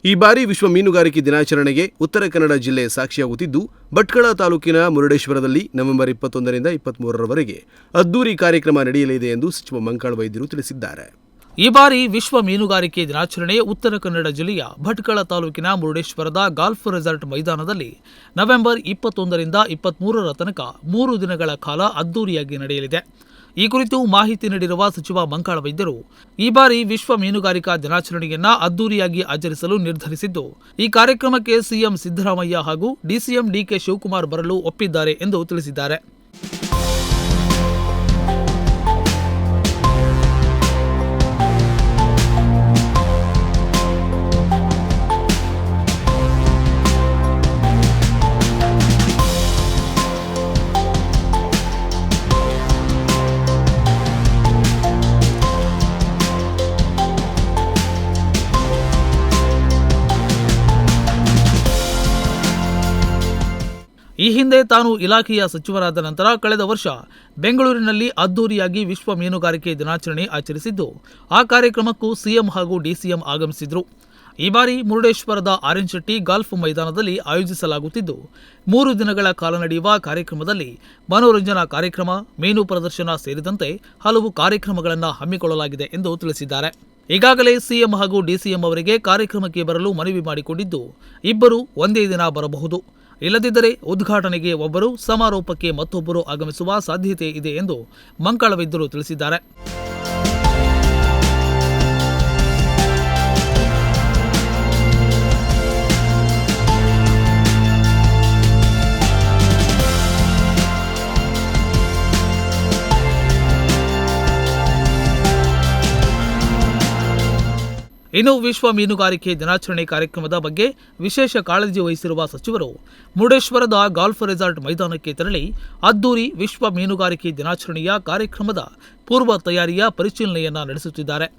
ಈ ಬಾರಿ ವಿಶ್ವ ಮೀನುಗಾರಿಕೆ ದಿನಾಚರಣೆಗೆ ಉತ್ತರ ಕನ್ನಡ ಜಿಲ್ಲೆ ಸಾಕ್ಷಿಯಾಗುತ್ತಿದ್ದು, ಭಟ್ಕಳ ತಾಲೂಕಿನ ಮುರುಡೇಶ್ವರದಲ್ಲಿ ನವೆಂಬರ್ 21ರಿಂದ 23ರವರೆಗೆ ಅದ್ದೂರಿ ಕಾರ್ಯಕ್ರಮ ನಡೆಯಲಿದೆ ಎಂದು ಸಚಿವ ಮಂಕಾಳ ವೈದ್ಯರು ತಿಳಿಸಿದ್ದಾರೆ. ಈ ಬಾರಿ ವಿಶ್ವ ಮೀನುಗಾರಿಕೆ ದಿನಾಚರಣೆ ಉತ್ತರ ಕನ್ನಡ ಜಿಲ್ಲೆಯ ಭಟ್ಕಳ ತಾಲೂಕಿನ ಮುರುಡೇಶ್ವರದ ಗಾಲ್ಫ್ ರೆಸಾರ್ಟ್ ಮೈದಾನದಲ್ಲಿ ನವೆಂಬರ್ 21ರಿಂದ 23ರ ತನಕ 3 ದಿನಗಳ ಕಾಲ ಅದ್ದೂರಿಯಾಗಿ ನಡೆಯಲಿದೆ. ಈ ಕುರಿತು ಮಾಹಿತಿ ನೀಡಿರುವ ಸಚಿವ ಮಂಕಾಳ ವೈದ್ಯರು, ಈ ಬಾರಿ ವಿಶ್ವ ಮೀನುಗಾರಿಕಾ ದಿನಾಚರಣೆಯನ್ನ ಅದ್ದೂರಿಯಾಗಿ ಆಚರಿಸಲು ನಿರ್ಧರಿಸಿದ್ದು, ಈ ಕಾರ್ಯಕ್ರಮಕ್ಕೆ ಸಿಎಂ ಸಿದ್ದರಾಮಯ್ಯ ಹಾಗೂ ಡಿಸಿಎಂ ಡಿಕೆ ಶಿವಕುಮಾರ್ ಬರಲು ಒಪ್ಪಿದ್ದಾರೆ ಎಂದು ತಿಳಿಸಿದ್ದಾರೆ. ಈ ಹಿಂದೆ ತಾನು ಇಲಾಖೆಯ ಸಚಿವರಾದ ನಂತರ ಕಳೆದ ವರ್ಷ ಬೆಂಗಳೂರಿನಲ್ಲಿ ಅದ್ದೂರಿಯಾಗಿ ವಿಶ್ವ ಮೀನುಗಾರಿಕೆ ದಿನಾಚರಣೆ ಆಚರಿಸಿದ್ದು, ಆ ಕಾರ್ಯಕ್ರಮಕ್ಕೂ ಸಿಎಂ ಹಾಗೂ ಡಿಸಿಎಂ ಆಗಮಿಸಿದ್ರು. ಈ ಬಾರಿ ಮುರುಡೇಶ್ವರದ ಆರ್ಎನ್ ಶೆಟ್ಟಿ ಗಾಲ್ಫ್ ಮೈದಾನದಲ್ಲಿ ಆಯೋಜಿಸಲಾಗುತ್ತಿದ್ದು, 3 ದಿನಗಳ ಕಾಲ ನಡೆಯುವ ಕಾರ್ಯಕ್ರಮದಲ್ಲಿ ಮನೋರಂಜನಾ ಕಾರ್ಯಕ್ರಮ, ಮೀನು ಪ್ರದರ್ಶನ ಸೇರಿದಂತೆ ಹಲವು ಕಾರ್ಯಕ್ರಮಗಳನ್ನು ಹಮ್ಮಿಕೊಳ್ಳಲಾಗಿದೆ ಎಂದು ತಿಳಿಸಿದ್ದಾರೆ. ಈಗಾಗಲೇ ಸಿಎಂ ಹಾಗೂ ಡಿಸಿಎಂ ಅವರಿಗೆ ಕಾರ್ಯಕ್ರಮಕ್ಕೆ ಬರಲು ಮನವಿ ಮಾಡಿಕೊಂಡಿದ್ದು, ಇಬ್ಬರು ಒಂದೇ ದಿನ ಬರಬಹುದು. ಇಲ್ಲದಿದ್ದರೆ ಉದ್ಘಾಟನೆಗೆ ಒಬ್ಬರು, ಸಮಾರೋಪಕ್ಕೆ ಮತ್ತೊಬ್ಬರು ಆಗಮಿಸುವ ಸಾಧ್ಯತೆ ಇದೆ ಎಂದು ಮಂಕಾಳ ವೈದ್ಯರು ತಿಳಿಸಿದ್ದಾರೆ. ಇನ್ನು ವಿಶ್ವ ಮೀನುಗಾರಿಕೆ ದಿನಾಚರಣೆ ಕಾರ್ಯಕ್ರಮದ ಬಗ್ಗೆ ವಿಶೇಷ ಕಾಳಜಿ ವಹಿಸಿರುವ ಸಚಿವರು ಮುರುಡೇಶ್ವರದ ಗಾಲ್ಫ್ ರೆಸಾರ್ಟ್ ಮೈದಾನಕ್ಕೆ ತೆರಳಿ ಅದ್ದೂರಿ ವಿಶ್ವ ಮೀನುಗಾರಿಕೆ ದಿನಾಚರಣೆಯ ಕಾರ್ಯಕ್ರಮದ ಪೂರ್ವ ತಯಾರಿಯ ಪರಿಶೀಲನೆಯನ್ನ ನಡೆಸುತ್ತಿದ್ದಾರೆ.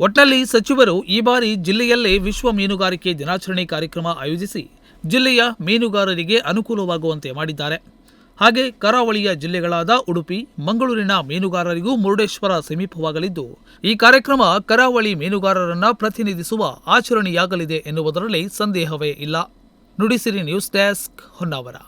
ಒಟ್ನಲ್ಲಿ ಸಚಿವರು ಈ ಬಾರಿ ಜಿಲ್ಲೆಯಲ್ಲೇ ವಿಶ್ವ ಮೀನುಗಾರಿಕೆ ದಿನಾಚರಣೆ ಕಾರ್ಯಕ್ರಮ ಆಯೋಜಿಸಿ ಜಿಲ್ಲೆಯ ಮೀನುಗಾರರಿಗೆ ಅನುಕೂಲವಾಗುವಂತೆ ಮಾಡಿದ್ದಾರೆ. ಹಾಗೆ ಕರಾವಳಿಯ ಜಿಲ್ಲೆಗಳಾದ ಉಡುಪಿ, ಮಂಗಳೂರಿನ ಮೀನುಗಾರರಿಗೂ ಮುರುಡೇಶ್ವರ ಸಮೀಪವಾಗಲಿದ್ದು, ಈ ಕಾರ್ಯಕ್ರಮ ಕರಾವಳಿ ಮೀನುಗಾರರನ್ನ ಪ್ರತಿನಿಧಿಸುವ ಆಚರಣೆಯಾಗಲಿದೆ ಎನ್ನುವುದರಲ್ಲಿ ಸಂದೇಹವೇ ಇಲ್ಲ. Nudisiri news desk, Honnavar.